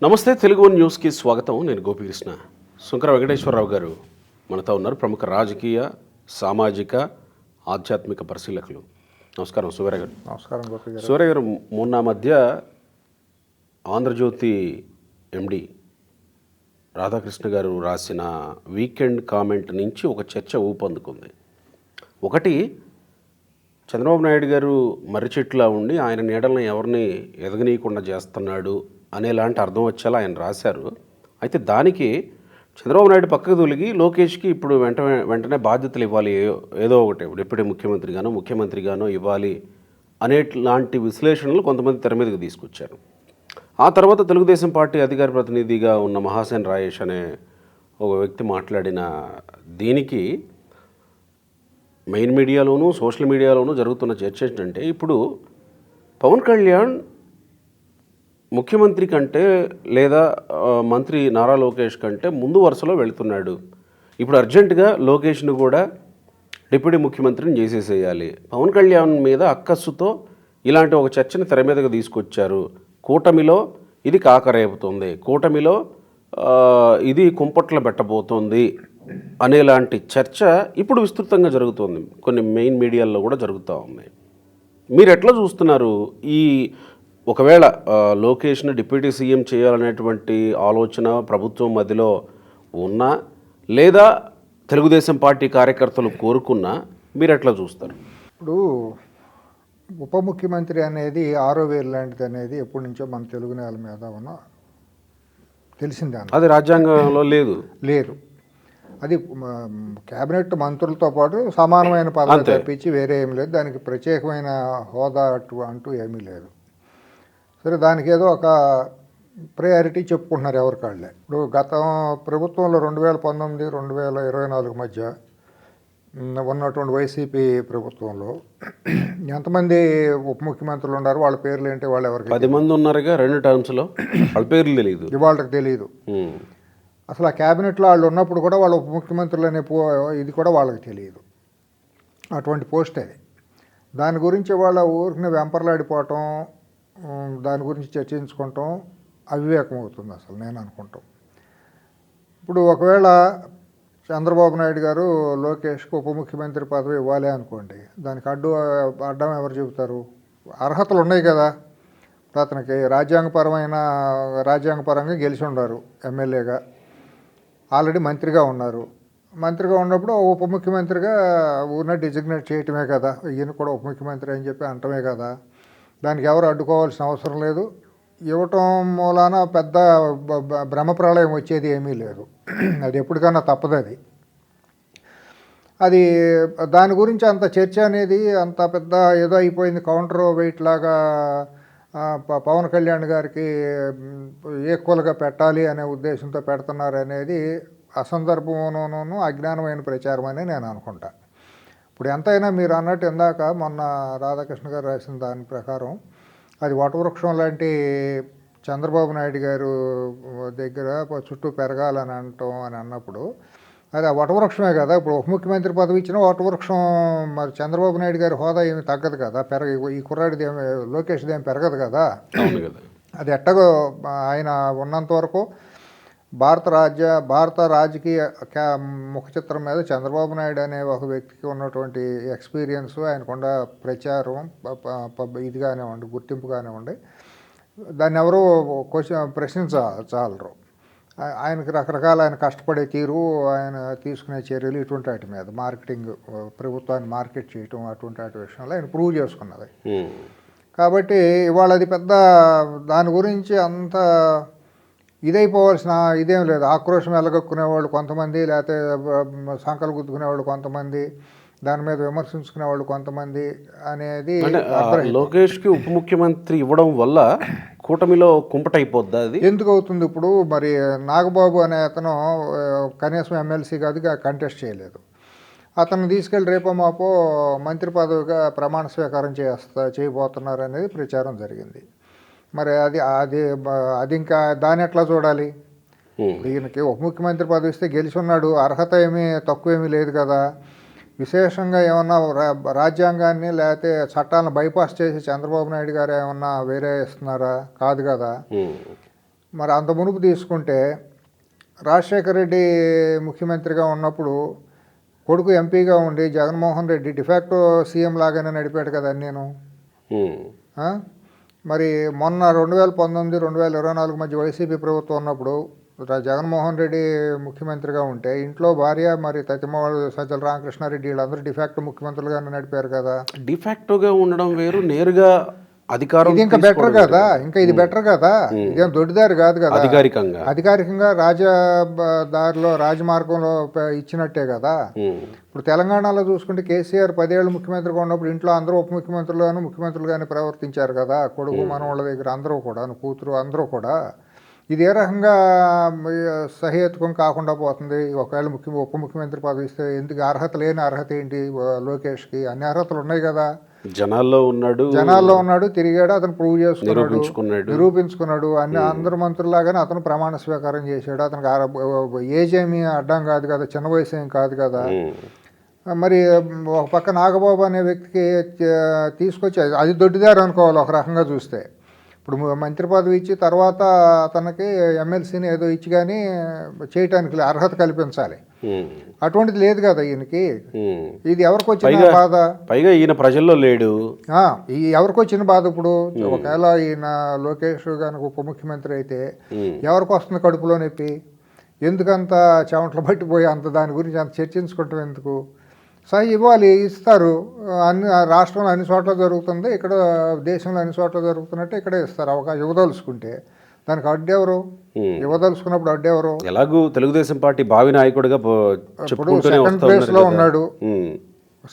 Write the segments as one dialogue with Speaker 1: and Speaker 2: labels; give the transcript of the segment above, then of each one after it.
Speaker 1: నమస్తే, తెలుగు వన్ న్యూస్కి స్వాగతం. నేను గోపికృష్ణ. శంకర వెంకటేశ్వరరావు గారు మనతో ఉన్నారు. ప్రముఖ రాజకీయ, సామాజిక, ఆధ్యాత్మిక పరిశీలకులు. నమస్కారం సూర్య గారు.
Speaker 2: నమస్కారం గోపి గారు.
Speaker 1: సూర్య గారు, మొన్న మధ్య ఆంధ్రజ్యోతి ఎండి రాధాకృష్ణ గారు రాసిన వీకెండ్ కామెంట్ నుంచి ఒక చర్చ ఊపందుకుంది. ఒకటి, చంద్రబాబు నాయుడు గారు మర్రిచెట్టులా ఉండి ఆయన నీడలను ఎవరిని ఎదగనీయకుండా చేస్తున్నాడు అనేలాంటి అర్థం వచ్చేలా ఆయన రాశారు. అయితే దానికి చంద్రబాబు నాయుడు పక్కకు తొలిగి లోకేష్కి ఇప్పుడు వెంటనే బాధ్యతలు ఇవ్వాలి, ఏదో ఒకటి డిప్యూటీ ముఖ్యమంత్రిగానో ఇవ్వాలి అనేలాంటి విశ్లేషణలు కొంతమంది తెర మీదకి తీసుకొచ్చారు. ఆ తర్వాత తెలుగుదేశం పార్టీ అధికార ప్రతినిధిగా ఉన్న మహాసేన్ రాయేష్ అనే ఒక వ్యక్తి మాట్లాడిన దీనికి మెయిన్ మీడియాలోనూ సోషల్ మీడియాలోనూ జరుగుతున్న చర్చ ఏంటంటే, ఇప్పుడు పవన్ కళ్యాణ్ ముఖ్యమంత్రి కంటే లేదా మంత్రి నారా లోకేష్ కంటే ముందు వరుసలో వెళుతున్నాడు. ఇప్పుడు అర్జెంటుగా లోకేష్ను కూడా డిప్యూటీ ముఖ్యమంత్రిని చేసేసేయాలి. పవన్ కళ్యాణ్ మీద అక్కస్సుతో ఇలాంటి ఒక చర్చని తెర మీదకి తీసుకొచ్చారు. కూటమిలో ఇది కాకరేపుతుంది, కూటమిలో ఇది కుంపట్ల పెట్టబోతోంది అనేలాంటి చర్చ ఇప్పుడు విస్తృతంగా జరుగుతోంది. కొన్ని మెయిన్ మీడియాల్లో కూడా జరుగుతూ ఉంది. మీరు ఎట్లా చూస్తున్నారు? ఈ ఒకవేళ లోకేష్ని డిప్యూటీ సీఎం చేయాలనేటువంటి ఆలోచన ప్రభుత్వం మధ్యలో ఉన్నా, లేదా తెలుగుదేశం పార్టీ కార్యకర్తలు కోరుకున్నా, మీరు ఎట్లా చూస్తారు?
Speaker 2: ఇప్పుడు ఉప ముఖ్యమంత్రి అనేది ఆరో వేలు లాంటిది అనేది ఎప్పటి నుంచో మన తెలుగు నేల మీద ఉన్న తెలిసిందే.
Speaker 1: అది రాజ్యాంగంలో లేదు.
Speaker 2: అది కేబినెట్ మంత్రులతో పాటు సమానమైన పదవి తప్పించి వేరే ఏమి లేదు. దానికి ప్రత్యేకమైన హోదా అంటూ ఏమీ లేదు. సరే, దానికి ఏదో ఒక ప్రయారిటీ చెప్పుకుంటున్నారు ఎవరికాళ్ళే. ఇప్పుడు గత ప్రభుత్వంలో 2019, 2024 మధ్య ఉన్నటువంటి వైసీపీ ప్రభుత్వంలో ఎంతమంది ఉప ముఖ్యమంత్రులు ఉన్నారు, వాళ్ళ పేర్లు ఏంటి, వాళ్ళు ఎవరికి
Speaker 1: 10 మంది ఉన్నారుగా 2 టర్మ్స్లో, వాళ్ళ పేర్లు తెలియదు,
Speaker 2: ఇవాళకి తెలియదు. అసలు ఆ క్యాబినెట్లో వాళ్ళు ఉన్నప్పుడు కూడా వాళ్ళ ఉప ముఖ్యమంత్రులు అనే ఇది కూడా వాళ్ళకి తెలియదు. అటువంటి పోస్ట్ అది. దాని గురించి వాళ్ళ ఊరికి వెంపర్లాడిపోవటం, దాని గురించి చర్చించుకోవటం అవివేకం అవుతుంది అసలు, నేను అనుకుంటాం. ఇప్పుడు ఒకవేళ చంద్రబాబు నాయుడు గారు లోకేష్కి ఉప ముఖ్యమంత్రి పదవి ఇవ్వాలి అనుకోండి, దానికి అడ్డం ఎవరు చెబుతారు? అర్హతలు ఉన్నాయి కదా. అతనికి రాజ్యాంగపరంగా గెలిచి ఉన్నారు, ఎమ్మెల్యేగా ఆల్రెడీ మంత్రిగా ఉన్నారు. మంత్రిగా ఉన్నప్పుడు ఉప ముఖ్యమంత్రిగా ఊరినే డిజిగ్నేట్ చేయటమే కదా, ఈయన కూడా ఉప ముఖ్యమంత్రి అని చెప్పి అంటమే కదా. దానికి ఎవరు అడ్డుకోవాల్సిన అవసరం లేదు. ఇవ్వటం మూలాన పెద్ద భ్రమప్రళయం వచ్చేది ఏమీ లేదు. అది ఎప్పటికైనా తప్పదు. అది దాని గురించి అంత చర్చ అనేది అంత పెద్ద ఏదో అయిపోయింది. కౌంటర్ వెయిట్ లాగా పవన్ కళ్యాణ్ గారికి ఈక్వల్గా పెట్టాలి అనే ఉద్దేశంతో పెడుతున్నారు అనేది అసందర్భంలోనూ అజ్ఞానమైన ప్రచారం అని నేను అనుకుంటా. ఇప్పుడు ఎంతైనా మీరు అన్నట్టు ఇందాక మొన్న రాధాకృష్ణ గారు రాసిన దాని ప్రకారం అది వటవృక్షం లాంటి చంద్రబాబు నాయుడు గారు దగ్గర చుట్టూ పెరగాలని అన్నప్పుడు అది ఆ వటవృక్షమే కదా. ఇప్పుడు ఉప ముఖ్యమంత్రి పదవి ఇచ్చిన వటవృక్షం మరి చంద్రబాబు నాయుడు గారి హోదా ఏమి తగ్గదు కదా, ఈ కుర్రాడిది ఏమి లోకేష్ది ఏమి పెరగదు కదా. అది ఎట్టగో ఆయన ఉన్నంత వరకు భారత రాజకీయ ముఖ చిత్రం మీద చంద్రబాబు నాయుడు అనే ఒక వ్యక్తికి ఉన్నటువంటి ఎక్స్పీరియన్స్, ఆయనకున్న ప్రచారం ఇది కానివ్వండి, గుర్తింపు కానివ్వండి, దాన్ని ఎవరూ ప్రశ్నించాలరు. ఆయనకి రకరకాల ఆయన కష్టపడే తీరు, ఆయన తీసుకునే చర్యలు, ఇటువంటి వాటి మీద మార్కెటింగ్, ప్రభుత్వాన్ని మార్కెట్ చేయటం, అటువంటి వాటి విషయంలో ఆయన ప్రూవ్ చేసుకున్నది. కాబట్టి ఇవాళ అది పెద్ద దాని గురించి అంత ఇదైపోవాల్సిన ఇదేం లేదు. ఆక్రోషం వెళ్ళగొక్కునేవాళ్ళు కొంతమంది, లేకపోతే సంకలు గుద్దుకునేవాళ్ళు కొంతమంది, దాని మీద విమర్శించుకునేవాళ్ళు కొంతమంది అనేది.
Speaker 1: లోకేష్కి ఉప ముఖ్యమంత్రి ఇవ్వడం వల్ల కూటమిలో కుంపటైపోద్దా? అది
Speaker 2: ఎందుకు అవుతుంది? ఇప్పుడు మరి నాగబాబు అనే అతను కనీసం ఎమ్మెల్సీ కాదు, కంటెస్ట్ చేయలేదు. అతను తీసుకెళ్ళి రేపో మాపో మంత్రి పదవిగా ప్రమాణ స్వీకారం చేయబోతున్నారు అనేది ప్రచారం జరిగింది. మరి అది ఇంకా దాన్ని ఎట్లా చూడాలి? ఈయనకి ఉప ముఖ్యమంత్రి పదవి ఇస్తే గెలిచి ఉన్నాడు, అర్హత ఏమీ తక్కువేమీ లేదు కదా. విశేషంగా ఏమన్నా రాజ్యాంగాన్ని లేకపోతే చట్టాలను బైపాస్ చేసి చంద్రబాబు నాయుడు గారు ఏమన్నా వేరే ఇస్తున్నారా? కాదు కదా. మరి అంత మునుపు తీసుకుంటే రాజశేఖర రెడ్డి ముఖ్యమంత్రిగా ఉన్నప్పుడు కొడుకు ఎంపీగా ఉండి జగన్మోహన్ రెడ్డి డిఫాక్టో సీఎం లాగానే నడిపాడు కదా నేను. మరి మొన్న 2019, 2024 మధ్య వైసీపీ ప్రభుత్వం ఉన్నప్పుడు జగన్మోహన్ రెడ్డి ముఖ్యమంత్రిగా ఉంటే ఇంట్లో భార్య మరి తతిమవాళ్ళు సజ్జల రామకృష్ణారెడ్డి వీళ్ళందరూ డిఫాక్టో ముఖ్యమంత్రులుగానే నడిపారు కదా.
Speaker 1: డిఫాక్టోగా ఉండడం వేరు, నేరుగా అధికారం
Speaker 2: ఇది ఇంకా బెటర్ కదా, ఇంకా ఇది బెటర్ కదా, ఇదేం దొడ్డిదారి కాదు కదా, అధికారికంగా రాజదారిలో రాజమార్గంలో ఇచ్చినట్టే కదా. ఇప్పుడు తెలంగాణలో చూసుకుంటే కేసీఆర్ 10 ఏళ్ళు ముఖ్యమంత్రిగా ఉన్నప్పుడు ఇంట్లో అందరూ ఉప ముఖ్యమంత్రులుగానే ప్రవర్తించారు కదా, కొడుకు మనవాళ్ళ దగ్గర అందరూ కూడా, కూతురు అందరూ కూడా. ఇది ఏ రకంగా సహేతుకం కాకుండా పోతుంది? ఒకవేళ ఉప ముఖ్యమంత్రి పదవి ఇస్తే ఎందుకు అర్హత లేని అర్హత ఏంటి లోకేష్కి? అన్ని అర్హతలు ఉన్నాయి కదా.
Speaker 1: జనాల్లో ఉన్నాడు, తిరిగాడు, అతను ప్రూవ్ చేసుకున్నాడు, నిరూపించుకున్నాడు. అందరు మంత్రులాగానే అతను ప్రమాణ స్వీకారం చేశాడు. అతనికి ఏజ్ ఏమీ అడ్డం కాదు కదా, చిన్న వయసు ఏం కాదు కదా. మరి ఒక పక్క నాగబాబు అనే వ్యక్తికి తీసుకొచ్చి అది దొడ్డిదారు అనుకోవాలి ఒక రకంగా చూస్తే. ఇప్పుడు మంత్రి పదవి ఇచ్చి తర్వాత అతనికి ఎమ్మెల్సీని ఏదో ఇచ్చి కానీ చేయటానికి అర్హత కల్పించాలి. అటువంటిది లేదు కదా ఈయనకి. ఇది ఎవరికి వచ్చిన బాధ? పైగా ఈయన ప్రజల్లో లేడు.
Speaker 2: ఎవరికి వచ్చిన బాధ ఇప్పుడు? ఒకవేళ ఈయన లోకేష్ కనుక ఉప ముఖ్యమంత్రి అయితే ఎవరికి వస్తుంది కడుపులో నొప్పి? ఎందుకంత చెమటలు పట్టిపోయి అంత దాని గురించి అంత చర్చించుకుంటాం ఎందుకు? ఇవ్వాలి, ఇస్తారు. రాష్ట్రంలో అన్ని చోట్ల జరుగుతుంది, ఇక్కడ దేశంలో అన్ని చోట్ల జరుగుతున్నట్టే ఇక్కడే ఇస్తారు అవకాశం. ఇవ్వదలుచుకుంటే దానికి అడ్డెవరు? ఇవ్వదలుచుకున్నప్పుడు అడ్డెవరు?
Speaker 1: ఎలాగూ తెలుగుదేశం పార్టీ భావి నాయకుడిగా
Speaker 2: ఇప్పుడు సెకండ్ ప్లేస్లో ఉన్నాడు.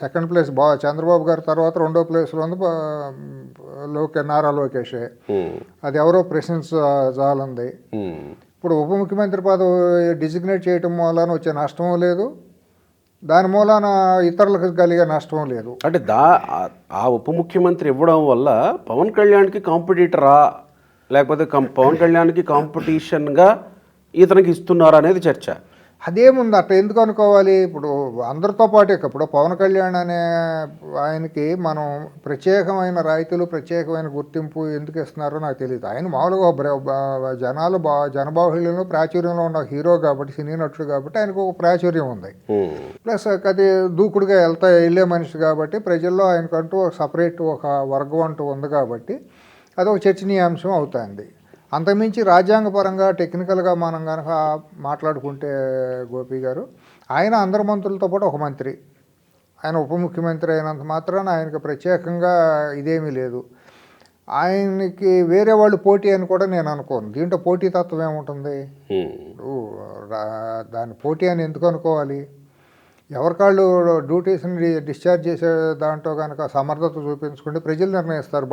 Speaker 2: సెకండ్ ప్లేస్ చంద్రబాబు గారి తర్వాత 2వ ప్లేస్లో ఉంది నారా లోకేషే. అది ఎవరో ప్రశ్నించాలంది. ఇప్పుడు ఉప ముఖ్యమంత్రి పదవి డిజిగ్నేట్ చేయటం వలన వచ్చే నష్టం లేదు, దాని మూలాన ఇతరులకు కలిగే నష్టం లేదు.
Speaker 1: అంటే ఆ ఉప ముఖ్యమంత్రి ఇవ్వడం వల్ల పవన్ కళ్యాణ్కి కాంపిటీటరా, లేకపోతే పవన్ కళ్యాణ్కి కాంపిటీషన్గా ఇతనికి ఇస్తున్నారా అనేది చర్చ.
Speaker 2: అదేముంది, అట్లా ఎందుకు అనుకోవాలి? ఇప్పుడు అందరితో పాటు ఇప్పుడు పవన్ కళ్యాణ్ అనే ఆయనకి మనం ప్రత్యేకమైన రాయితీలు, ప్రత్యేకమైన గుర్తింపు ఎందుకు ఇస్తున్నారో నాకు తెలియదు. ఆయన మామూలుగా జనబాహుళ్యంలో ప్రాచుర్యంలో ఉన్న హీరో కాబట్టి, సినీ నటుడు కాబట్టి ఆయనకు ఒక ప్రాచుర్యం ఉంది. ప్లస్ అది దూకుడుగా వెళ్ళే మనిషి కాబట్టి ప్రజల్లో ఆయనకంటూ సపరేట్ ఒక వర్గం అంటూ ఉంది కాబట్టి అదొక చర్చనీయాంశం అవుతుంది. అంతకుమించి రాజ్యాంగపరంగా టెక్నికల్గా మనం కనుక మాట్లాడుకుంటే గోపి గారు, ఆయన అందరి మంత్రులతో పాటు ఒక మంత్రి. ఆయన ఉప ముఖ్యమంత్రి అయినంత మాత్రాన ఆయనకు ప్రత్యేకంగా ఇదేమీ లేదు. ఆయనకి వేరే వాళ్ళు పోటీ అని కూడా నేను అనుకోను. దీంట్లో పోటీతత్వం ఏముంటుంది? దాని పోటీ అని ఎందుకు అనుకోవాలి? ఎవరికాళ్ళు డ్యూటీస్ని డిశ్చార్జ్ చేసే దాంట్లో కనుక సమర్థత చూపించుకుంటే ప్రజలు నిర్ణయిస్తారు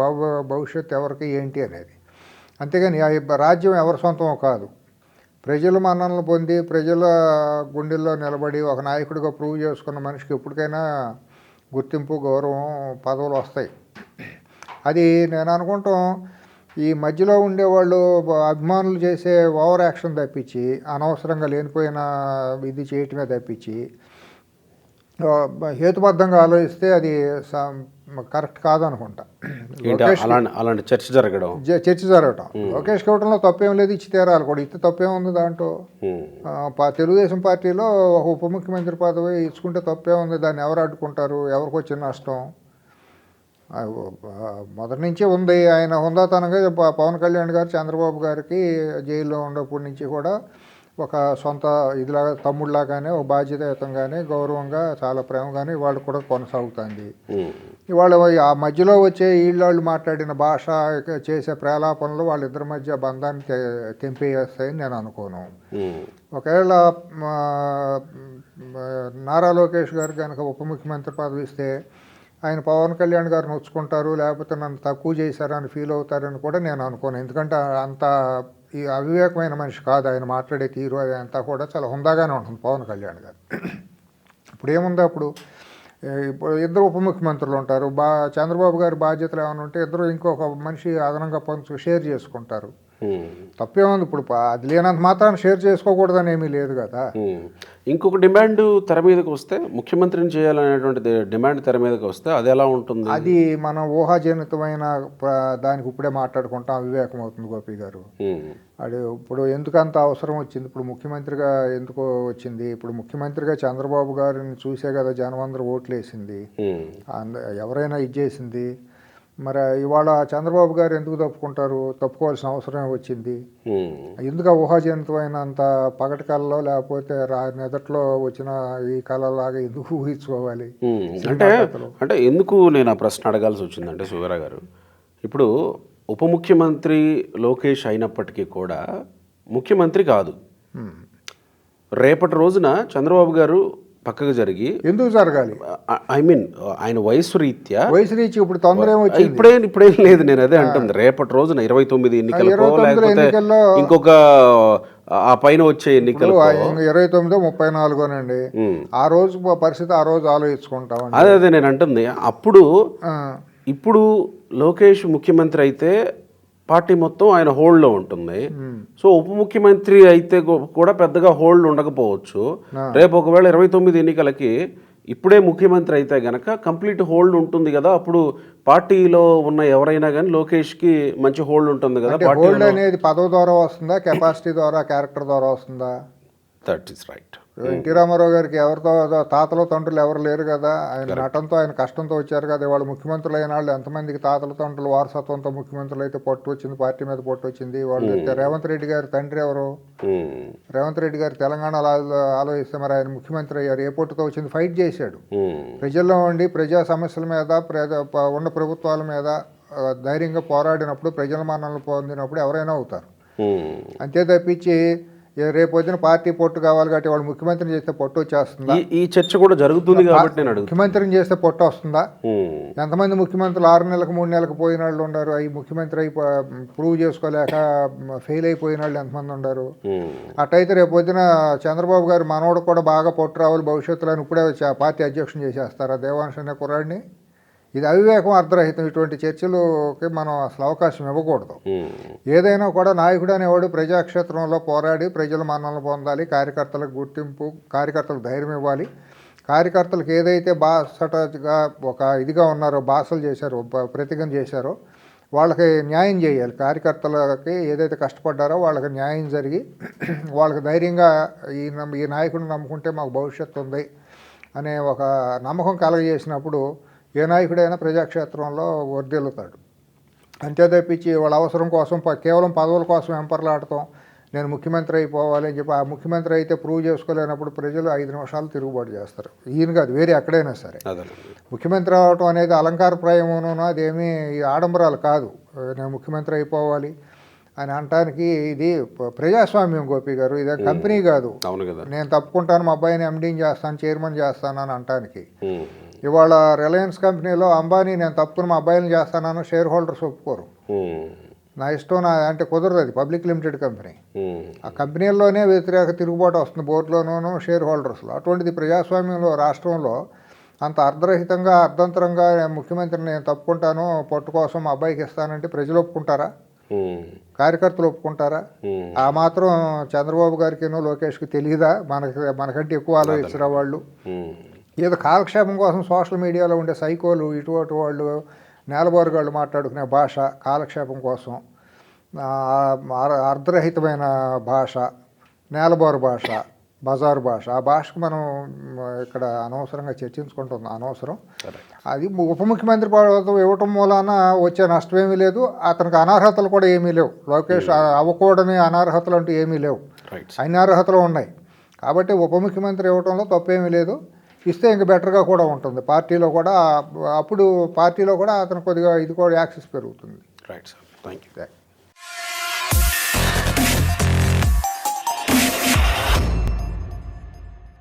Speaker 2: భవిష్యత్తు ఎవరికి ఏంటి అనేది. అంతేగాని రాజ్యం ఎవరి సొంతమో కాదు. ప్రజల మన్ననలు పొంది ప్రజల గుండెల్లో నిలబడి ఒక నాయకుడిగా ప్రూవ్ చేసుకున్న మనిషికి ఎప్పటికైనా గుర్తింపు, గౌరవం, పదవులు వస్తాయి. అది నేను అనుకుంటాం ఈ మధ్యలో ఉండేవాళ్ళు అభిమానులు చేసే ఓవర్ యాక్షన్ తప్పించి, అనవసరంగా లేనిపోయిన ఇది చేయటమే తప్పించి, హేతుబద్ధంగా ఆలోచిస్తే అది కరెక్ట్ కాదనుకుంటా.
Speaker 1: అలాంటి చర్చ జరగడం
Speaker 2: లోకేష్ ఇవ్వడంలో తప్పేం లేదు, ఇచ్చి తీరాలి కూడా. ఇస్తే తప్పేం ఉంది దాంట్లో? తెలుగుదేశం పార్టీలో ఒక ఉప ముఖ్యమంత్రి పదవి ఇచ్చుకుంటే తప్పే ఉంది, దాన్ని ఎవరు అడ్డుకుంటారు? ఎవరికి వచ్చిన నష్టం? మొదటి నుంచే ఉంది. ఆయన హుందాతనంగా పవన్ కళ్యాణ్ గారు చంద్రబాబు గారికి జైల్లో ఉన్నప్పటి నుంచి కూడా ఒక సొంత ఇదిలాగా తమ్ముళ్ళలాగానే, ఒక బాధ్యతాయుతంగానే, గౌరవంగా, చాలా ప్రేమగానే ఇవాళ కూడా కొనసాగుతుంది. ఇవాళ ఆ మధ్యలో వచ్చే వీళ్ళు మాట్లాడిన భాష, చేసే ప్రేలాపనలు వాళ్ళిద్దరి మధ్య బంధాన్ని తెంపేస్తాయని నేను అనుకోను. ఒకవేళ నారా లోకేష్ గారు కనుక ఉప ముఖ్యమంత్రి పదవి ఇస్తే ఆయన పవన్ కళ్యాణ్ గారు నొచ్చుకుంటారు, లేకపోతే నన్ను తక్కువ చేశారని ఫీల్ అవుతారని కూడా నేను అనుకోను. ఎందుకంటే అంత ఈ అవివేకమైన మనిషి కాదు. ఆయన మాట్లాడే తీరు అదంతా కూడా చాలా హుందాగానే ఉంటుంది పవన్ కళ్యాణ్ గారు. ఇప్పుడు ఏముంది, ఇప్పుడు ఇద్దరు ఉప ముఖ్యమంత్రులు ఉంటారు. చంద్రబాబు గారి బాధ్యతలు ఏమైనా ఉంటే ఇద్దరు ఇంకొక మనిషి అదనంగా షేర్ చేసుకుంటారు. తప్పేముంది ఇప్పుడు అది లేనంత మాత్రాన్ని షేర్ చేసుకోకూడదని ఏమీ లేదు కదా.
Speaker 1: ఇంకొక డిమాండ్ తెర మీదకి వస్తే, ముఖ్యమంత్రిని చేయాలనేటువంటి డిమాండ్ తెర మీదకి వస్తే అది ఎలా ఉంటుంది?
Speaker 2: అది మనం ఊహాజనితమైన దానికి ఇప్పుడే మాట్లాడుకుంటాం, అవివేకం అవుతుంది గోపి గారు. అది ఇప్పుడు ఎందుకంత అవసరం వచ్చింది, ఇప్పుడు ముఖ్యమంత్రిగా ఎందుకు వచ్చింది? ఇప్పుడు ముఖ్యమంత్రిగా చంద్రబాబు గారిని చూసే కదా జనం అందరూ ఓట్లు వేసింది, ఎవరైనా ఇచ్చేసింది. మరి ఇవాళ చంద్రబాబు గారు ఎందుకు తప్పుకోవాల్సిన అవసరం వచ్చింది? ఎందుకు ఊహాజనితమైనంత పగటి కళలో, లేకపోతే నిదట్లో వచ్చిన ఈ కళలాగా ఎందుకు ఊహించుకోవాలి?
Speaker 1: అంటే ఎందుకు నేను ఆ ప్రశ్న అడగాల్సి వచ్చిందంటే, సుగరా గారు, ఇప్పుడు ఉప ముఖ్యమంత్రి లోకేష్ అయినప్పటికీ కూడా ముఖ్యమంత్రి కాదు. రేపటి రోజున చంద్రబాబు గారు పక్కకు జరిగి
Speaker 2: ఎందుకు జరగాలి?
Speaker 1: ఐ మీన్ ఆయన వయసు రీత్యా
Speaker 2: ఇప్పుడు తొందర ఏమొచ్చింది?
Speaker 1: ఇప్పుడేం లేదు, నేను అదే అంటుంది. రేపటి రోజున 29 ఎన్నికలకో లేకపోతే ఇంకొక ఆ పైన వచ్చే ఎన్నికలు
Speaker 2: 29, 34నండి. ఆ రోజు పరిస్థితి ఆ రోజు ఆలోచించుకుంటాం.
Speaker 1: అదే నేను అంటుంది. ఇప్పుడు లోకేష్ ముఖ్యమంత్రి అయితే పార్టీ మొత్తం ఆయన హోల్డ్లో ఉంటుంది. సో ఉప ముఖ్యమంత్రి అయితే కూడా పెద్దగా హోల్డ్ ఉండకపోవచ్చు. రేపు ఒకవేళ 29 ఎన్నికలకి ఇప్పుడే ముఖ్యమంత్రి అయితే గనక కంప్లీట్ హోల్డ్ ఉంటుంది కదా. అప్పుడు పార్టీలో ఉన్న ఎవరైనా కానీ లోకేష్కి మంచి హోల్డ్ ఉంటుంది కదా.
Speaker 2: హోల్డ్ అనేది పదవి ద్వారా వస్తుందా, కెపాసిటీ ద్వారా, క్యారెక్టర్ ద్వారా వస్తుందా?
Speaker 1: That is right.
Speaker 2: NT Rama Rao గారికి ఎవరితో తాతలు తండ్రులు ఎవరు లేరు కదా. ఆయన నటంతో, ఆయన కష్టంతో వచ్చారు కదా. వాళ్ళు ముఖ్యమంత్రులు అయిన వాళ్ళు ఎంతమందికి తాతల తండ్రులు వారసత్వంతో ముఖ్యమంత్రులు అయితే పట్టు వచ్చింది, పార్టీ మీద పట్టు వచ్చింది. వాళ్ళు రేవంత్ రెడ్డి గారి తండ్రి ఎవరు? రేవంత్ రెడ్డి గారు తెలంగాణలో ఆలోచిస్తే మరి ఆయన ముఖ్యమంత్రి అయ్యారు. ఏ పొట్టుతో వచ్చింది? ఫైట్ చేశాడు. ప్రజల్లో ఉండి ప్రజా సమస్యల మీద, ఉన్న ప్రభుత్వాల మీద ధైర్యంగా పోరాడినప్పుడు, ప్రజల మన్ననలు పొందినప్పుడు ఎవరైనా అవుతారు. అంతే తప్పించి రేపు వచ్చిన పార్టీ పొట్టు కావాలి కాబట్టి వాళ్ళు ముఖ్యమంత్రిని చేస్తే పొట్టు వచ్చేస్తుందా?
Speaker 1: ఈ చర్చ కూడా జరుగుతుంది కాబట్టి నేను అడుగుతాను.
Speaker 2: ముఖ్యమంత్రిని చేస్తే పొట్టు వస్తుందా? ఎంతమంది ముఖ్యమంత్రులు 6 నెలలకు 3 నెలలకు పోయిన వాళ్ళు ఉన్నారు. ఈ ముఖ్యమంత్రి ప్రూవ్ చేసుకోలేక ఫెయిల్ అయిపోయిన వాళ్ళు ఎంతమంది ఉన్నారు? అట్టయితే రేపు వచ్చిన చంద్రబాబు గారు మనోడు కూడా బాగా పొట్టు రావాలి భవిష్యత్తులో అని ఇప్పుడే పార్టీ అధ్యక్షుని చేసేస్తారా దేవాంశ్ అనే కుర్రాడిని? ఇది అవివేకం, అర్ధరహితం. ఇటువంటి చర్చలకి మనం అసలు అవకాశం ఇవ్వకూడదు. ఏదైనా కూడా నాయకుడు అనేవాడు ప్రజాక్షేత్రంలో పోరాడి ప్రజల మన్ననలు పొందాలి. కార్యకర్తలకు గుర్తింపు, కార్యకర్తలకు ధైర్యం ఇవ్వాలి. కార్యకర్తలకు ఏదైతే బాసటగా ఒక ఇదిగా ఉన్నారో, బాసలు చేశారో, ప్రతిజ్ఞ చేశారో వాళ్ళకి న్యాయం చేయాలి. కార్యకర్తలకి ఏదైతే కష్టపడ్డారో వాళ్ళకి న్యాయం జరిగి వాళ్ళకి ధైర్యంగా ఈ నాయకుడిని నమ్ముకుంటే మాకు భవిష్యత్తు ఉంది అనే ఒక నమ్మకం కలగజేసినప్పుడు ఏ నాయకుడైనా ప్రజాక్షేత్రంలో వర్ధిల్లుతాడు. అంతే తప్పించి వాళ్ళ అవసరం కోసం కేవలం పదవుల కోసం వెంపర్లాడటం, నేను ముఖ్యమంత్రి అయిపోవాలి అని చెప్పి, ఆ ముఖ్యమంత్రి అయితే ప్రూవ్ చేసుకోలేనప్పుడు ప్రజలు 5 నిమిషాలు తిరుగుబాటు చేస్తారు. ఈయన కాదు, వేరే ఎక్కడైనా సరే. ముఖ్యమంత్రి అవడం అనేది అలంకారప్రాయమును, అదేమీ ఆడంబరాలు కాదు. నేను ముఖ్యమంత్రి అయిపోవాలి అని అనటానికి ఇది ప్రజాస్వామ్యం గోపి గారు. ఇదే కంపెనీ కాదు. నేను తప్పుకుంటాను, మా అబ్బాయిని ఎండీని చేస్తాను, చైర్మన్ చేస్తాను అని అనటానికి. ఇవాళ రిలయన్స్ కంపెనీలో అంబానీ నేను తప్పును మా అబ్బాయిని చేస్తానని షేర్ హోల్డర్స్ ఒప్పుకోరు. నా ఇష్టం అంటే కుదరదు. అది పబ్లిక్ లిమిటెడ్ కంపెనీ. ఆ కంపెనీల్లోనే వ్యతిరేక తిరుగుబాటు వస్తుంది, బోర్డులోనూ షేర్ హోల్డర్స్లో. అటువంటిది ప్రజాస్వామ్యంలో, రాష్ట్రంలో అంత అర్ధరహితంగా, అర్ధంతరంగా ముఖ్యమంత్రిని నేను తప్పుకుంటాను, పొట్టు కోసం మా అబ్బాయికి ఇస్తానంటే ప్రజలు ఒప్పుకుంటారా? కార్యకర్తలు ఒప్పుకుంటారా? ఆ మాత్రం చంద్రబాబు గారికి లోకేష్కి తెలియదా? మనకంటే ఎక్కువ ఆలోచించరా వాళ్ళు? ఏదో కాలక్షేపం కోసం సోషల్ మీడియాలో ఉండే సైకోలు, ఇటువంటి వాళ్ళు, నేలబోరుగాళ్ళు మాట్లాడుకునే భాష కాలక్షేపం కోసం, అర్ధరహితమైన భాష, నేలబోరు భాష, బజారు భాష. ఆ భాషకు మనం ఇక్కడ అనవసరంగా చర్చించుకుంటుంది, అనవసరం. అది ఉప ముఖ్యమంత్రి పదవి ఇవ్వటం మూలాన వచ్చే నష్టం ఏమీ లేదు. అతనికి అనర్హతలు కూడా ఏమీ లేవు. లోకేష్ అవ్వకూడని అనర్హతలు అంటూ ఏమీ లేవు, అన్ని అర్హతలు ఉన్నాయి. కాబట్టి ఉప ముఖ్యమంత్రి ఇవ్వటంలో తప్పేమీ లేదు. ఇస్తే ఇంక బెటర్గా కూడా ఉంటుంది పార్టీలో కూడా. అప్పుడు పార్టీలో కూడా అతను కొద్దిగా ఇది కూడా యాక్సెస్ పెరుగుతుంది.
Speaker 1: Right sir, thank you.